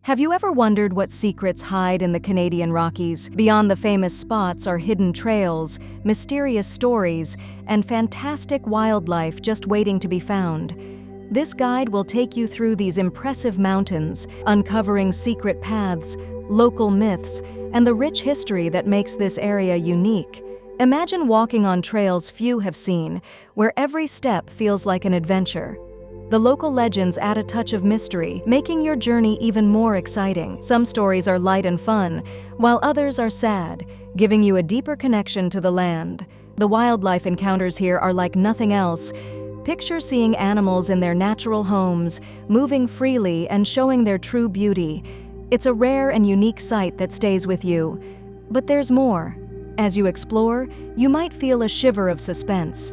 Have you ever wondered what secrets hide in the Canadian Rockies? Beyond the famous spots are hidden trails, mysterious stories, and fantastic wildlife just waiting to be found. This guide will take you through these impressive mountains, uncovering secret paths, local myths, and the rich history that makes this area unique. Imagine walking on trails few have seen, where every step feels like an adventure. The local legends add a touch of mystery, making your journey even more exciting. Some stories are light and fun, while others are sad, giving you a deeper connection to the land. The wildlife encounters here are like nothing else. Picture seeing animals in their natural homes, moving freely and showing their true beauty. It's a rare and unique sight that stays with you. But there's more. As you explore, you might feel a shiver of suspense.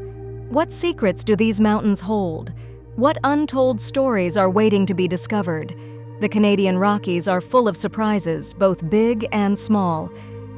What secrets do these mountains hold? What untold stories are waiting to be discovered? The Canadian Rockies are full of surprises, both big and small.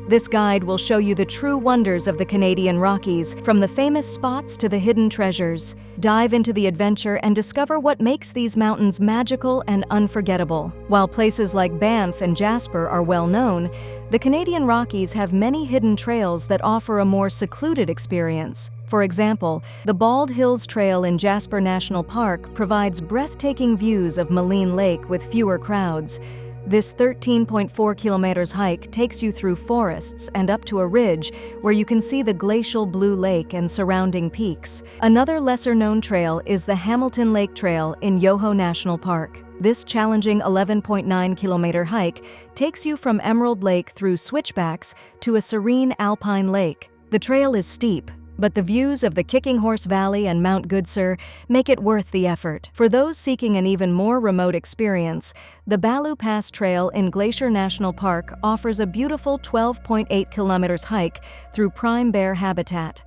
This guide will show you the true wonders of the Canadian Rockies, from the famous spots to the hidden treasures. Dive into the adventure and discover what makes these mountains magical and unforgettable. While places like Banff and Jasper are well known, the Canadian Rockies have many hidden trails that offer a more secluded experience. For example, the Bald Hills Trail in Jasper National Park provides breathtaking views of Maligne Lake with fewer crowds. This 13.4 kilometers hike takes you through forests and up to a ridge where you can see the glacial Blue Lake and surrounding peaks. Another lesser-known trail is the Hamilton Lake Trail in Yoho National Park. This challenging 11.9-kilometer hike takes you from Emerald Lake through switchbacks to a serene alpine lake. The trail is steep, but the views of the Kicking Horse Valley and Mount Goodsir make it worth the effort. For those seeking an even more remote experience, the Baloo Pass Trail in Glacier National Park offers a beautiful 12.8 kilometers hike through prime bear habitat.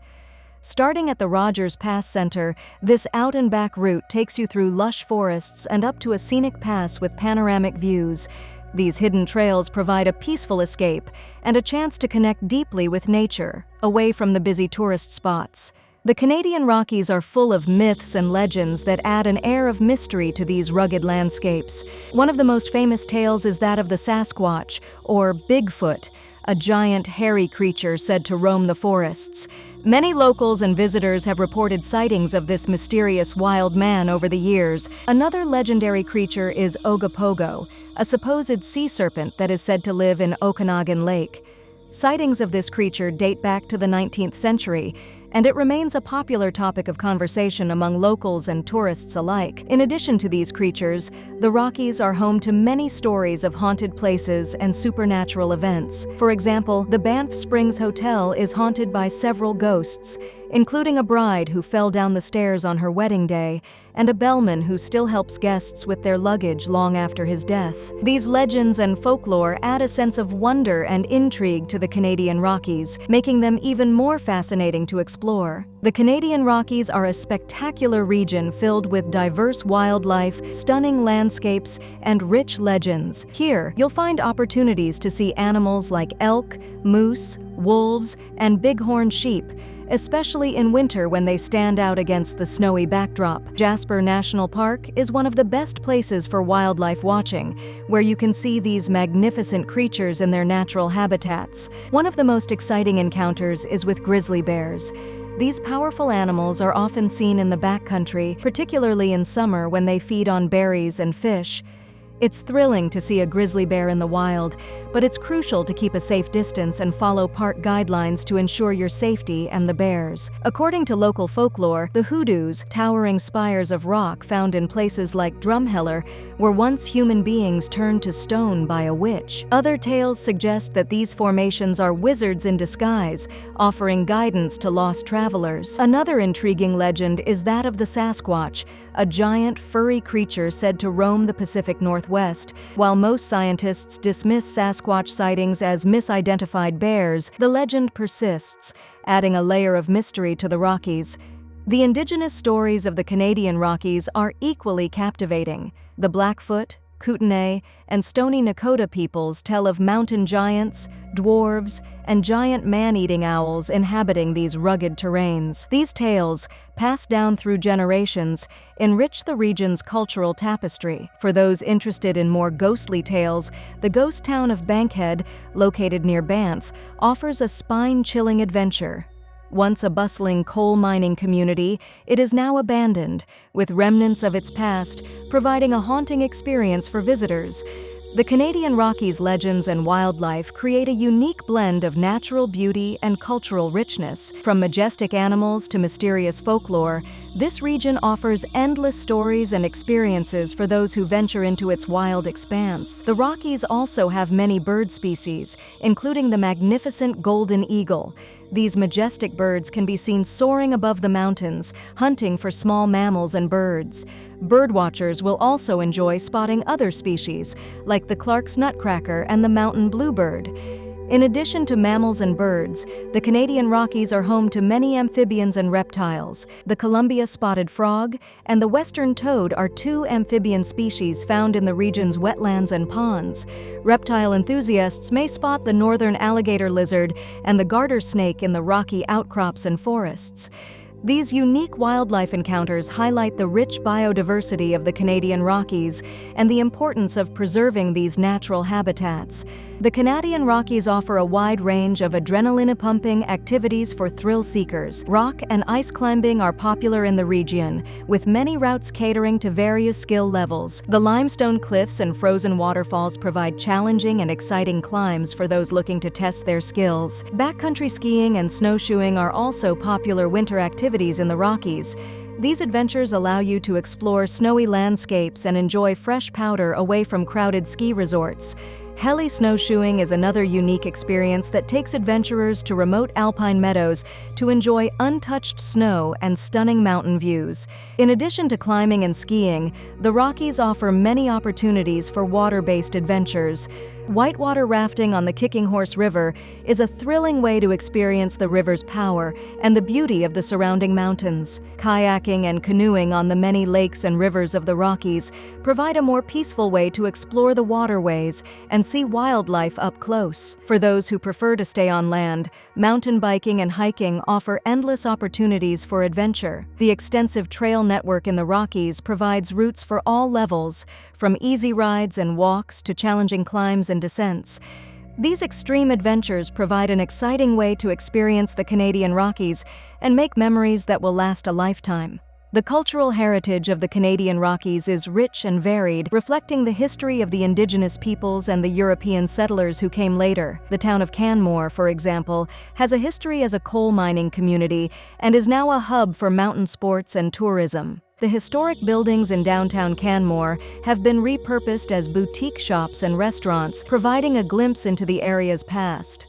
Starting at the Rogers Pass Center, this out-and-back route takes you through lush forests and up to a scenic pass with panoramic views. These hidden trails provide a peaceful escape and a chance to connect deeply with nature, away from the busy tourist spots. The Canadian Rockies are full of myths and legends that add an air of mystery to these rugged landscapes. One of the most famous tales is that of the Sasquatch, or Bigfoot, a giant, hairy creature said to roam the forests. Many locals and visitors have reported sightings of this mysterious wild man over the years. Another legendary creature is Ogopogo, a supposed sea serpent that is said to live in Okanagan Lake. Sightings of this creature date back to the 19th century, and it remains a popular topic of conversation among locals and tourists alike. In addition to these creatures, the Rockies are home to many stories of haunted places and supernatural events. For example, the Banff Springs Hotel is haunted by several ghosts, including a bride who fell down the stairs on her wedding day, and a bellman who still helps guests with their luggage long after his death. These legends and folklore add a sense of wonder and intrigue to the Canadian Rockies, making them even more fascinating to explore. The Canadian Rockies are a spectacular region filled with diverse wildlife, stunning landscapes, and rich legends. Here, you'll find opportunities to see animals like elk, moose, wolves, and bighorn sheep, especially in winter when they stand out against the snowy backdrop. Jasper National Park is one of the best places for wildlife watching, where you can see these magnificent creatures in their natural habitats. One of the most exciting encounters is with grizzly bears. These powerful animals are often seen in the backcountry, particularly in summer when they feed on berries and fish. It's thrilling to see a grizzly bear in the wild, but it's crucial to keep a safe distance and follow park guidelines to ensure your safety and the bears. According to local folklore, the hoodoos, towering spires of rock found in places like Drumheller, were once human beings turned to stone by a witch. Other tales suggest that these formations are wizards in disguise, offering guidance to lost travelers. Another intriguing legend is that of the Sasquatch, a giant, furry creature said to roam the Pacific Northwest. While most scientists dismiss Sasquatch sightings as misidentified bears, the legend persists, adding a layer of mystery to the Rockies. The indigenous stories of the Canadian Rockies are equally captivating. The Blackfoot, Kootenai, and Stony Nakoda peoples tell of mountain giants, dwarves, and giant man-eating owls inhabiting these rugged terrains. These tales, passed down through generations, enrich the region's cultural tapestry. For those interested in more ghostly tales, the ghost town of Bankhead, located near Banff, offers a spine-chilling adventure. Once a bustling coal mining community, it is now abandoned, with remnants of its past providing a haunting experience for visitors. The Canadian Rockies legends and wildlife create a unique blend of natural beauty and cultural richness. From majestic animals to mysterious folklore, this region offers endless stories and experiences for those who venture into its wild expanse. The Rockies also have many bird species, including the magnificent golden eagle. These majestic birds can be seen soaring above the mountains, hunting for small mammals and birds. Birdwatchers will also enjoy spotting other species, like the Clark's nutcracker and the mountain bluebird. In addition to mammals and birds, the Canadian Rockies are home to many amphibians and reptiles. The Columbia spotted frog and the western toad are two amphibian species found in the region's wetlands and ponds. Reptile enthusiasts may spot the northern alligator lizard and the garter snake in the rocky outcrops and forests. These unique wildlife encounters highlight the rich biodiversity of the Canadian Rockies and the importance of preserving these natural habitats. The Canadian Rockies offer a wide range of adrenaline-pumping activities for thrill seekers. Rock and ice climbing are popular in the region, with many routes catering to various skill levels. The limestone cliffs and frozen waterfalls provide challenging and exciting climbs for those looking to test their skills. Backcountry skiing and snowshoeing are also popular winter activities in the Rockies. These adventures allow you to explore snowy landscapes and enjoy fresh powder away from crowded ski resorts. Heli snowshoeing is another unique experience that takes adventurers to remote alpine meadows to enjoy untouched snow and stunning mountain views. In addition to climbing and skiing, the Rockies offer many opportunities for water-based adventures. Whitewater rafting on the Kicking Horse River is a thrilling way to experience the river's power and the beauty of the surrounding mountains. Kayaking and canoeing on the many lakes and rivers of the Rockies provide a more peaceful way to explore the waterways and see wildlife up close. For those who prefer to stay on land, mountain biking and hiking offer endless opportunities for adventure. The extensive trail network in the Rockies provides routes for all levels, from easy rides and walks to challenging climbs and descents. These extreme adventures provide an exciting way to experience the Canadian Rockies and make memories that will last a lifetime. The cultural heritage of the Canadian Rockies is rich and varied, reflecting the history of the Indigenous peoples and the European settlers who came later. The town of Canmore, for example, has a history as a coal mining community and is now a hub for mountain sports and tourism. The historic buildings in downtown Canmore have been repurposed as boutique shops and restaurants, providing a glimpse into the area's past.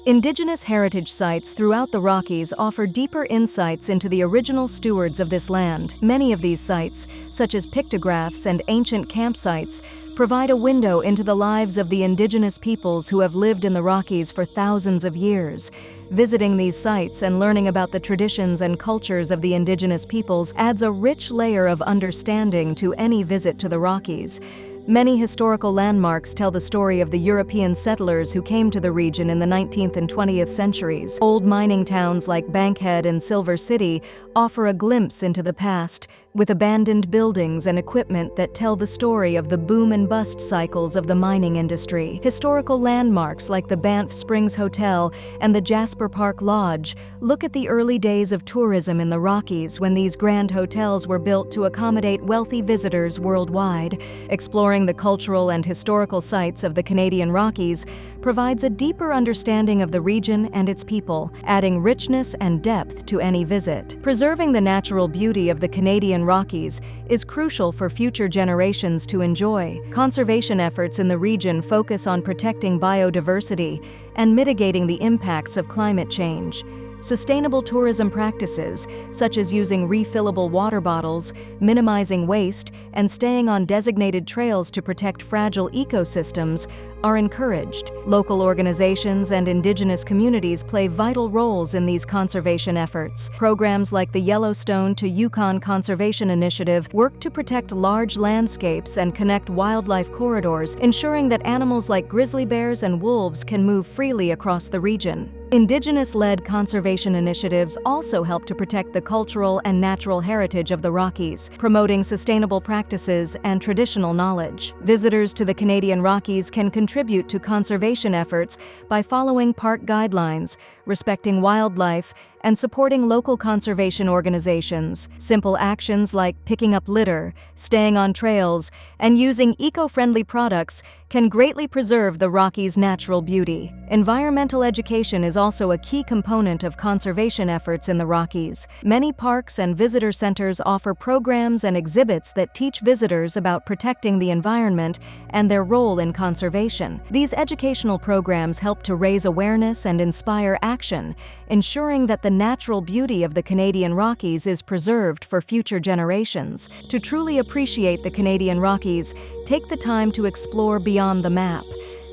Indigenous heritage sites throughout the Rockies offer deeper insights into the original stewards of this land. Many of these sites, such as pictographs and ancient campsites, provide a window into the lives of the Indigenous peoples who have lived in the Rockies for thousands of years. Visiting these sites and learning about the traditions and cultures of the Indigenous peoples adds a rich layer of understanding to any visit to the Rockies. Many historical landmarks tell the story of the European settlers who came to the region in the 19th and 20th centuries. Old mining towns like Bankhead and Silver City offer a glimpse into the past, with abandoned buildings and equipment that tell the story of the boom and bust cycles of the mining industry. Historical landmarks like the Banff Springs Hotel and the Jasper Park Lodge look at the early days of tourism in the Rockies when these grand hotels were built to accommodate wealthy visitors worldwide. Exploring the cultural and historical sites of the Canadian Rockies provides a deeper understanding of the region and its people, adding richness and depth to any visit. Preserving the natural beauty of the Canadian Rockies is crucial for future generations to enjoy. Conservation efforts in the region focus on protecting biodiversity and mitigating the impacts of climate change. Sustainable tourism practices, such as using refillable water bottles, minimizing waste, and staying on designated trails to protect fragile ecosystems, are encouraged. Local organizations and indigenous communities play vital roles in these conservation efforts. Programs like the Yellowstone to Yukon Conservation Initiative work to protect large landscapes and connect wildlife corridors, ensuring that animals like grizzly bears and wolves can move freely across the region. Indigenous-led conservation initiatives also help to protect the cultural and natural heritage of the Rockies, promoting sustainable practices and traditional knowledge. Visitors to the Canadian Rockies can contribute to conservation efforts by following park guidelines, respecting wildlife, and supporting local conservation organizations. Simple actions like picking up litter, staying on trails, and using eco-friendly products can greatly preserve the Rockies' natural beauty. Environmental education is also a key component of conservation efforts in the Rockies. Many parks and visitor centers offer programs and exhibits that teach visitors about protecting the environment and their role in conservation. These educational programs help to raise awareness and inspire action, ensuring that the natural beauty of the Canadian Rockies is preserved for future generations. To truly appreciate the Canadian Rockies, take the time to explore beyond the map.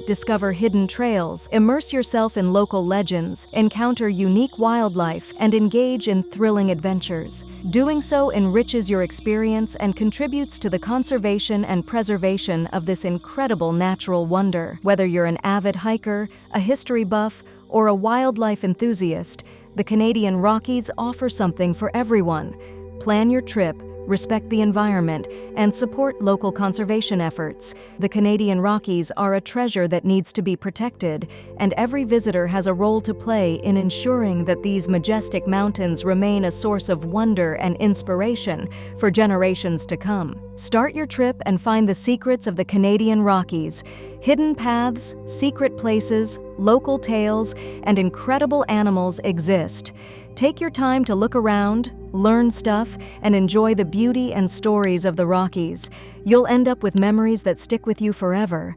Discover hidden trails, immerse yourself in local legends, encounter unique wildlife, and engage in thrilling adventures. Doing so enriches your experience and contributes to the conservation and preservation of this incredible natural wonder. Whether you're an avid hiker, a history buff, or a wildlife enthusiast, the Canadian Rockies offer something for everyone. Plan your trip, respect the environment, and support local conservation efforts. The Canadian Rockies are a treasure that needs to be protected, and every visitor has a role to play in ensuring that these majestic mountains remain a source of wonder and inspiration for generations to come. Start your trip and find the secrets of the Canadian Rockies. Hidden paths, secret places, local tales, and incredible animals exist. Take your time to look around, learn stuff, and enjoy the beauty and stories of the Rockies. You'll end up with memories that stick with you forever.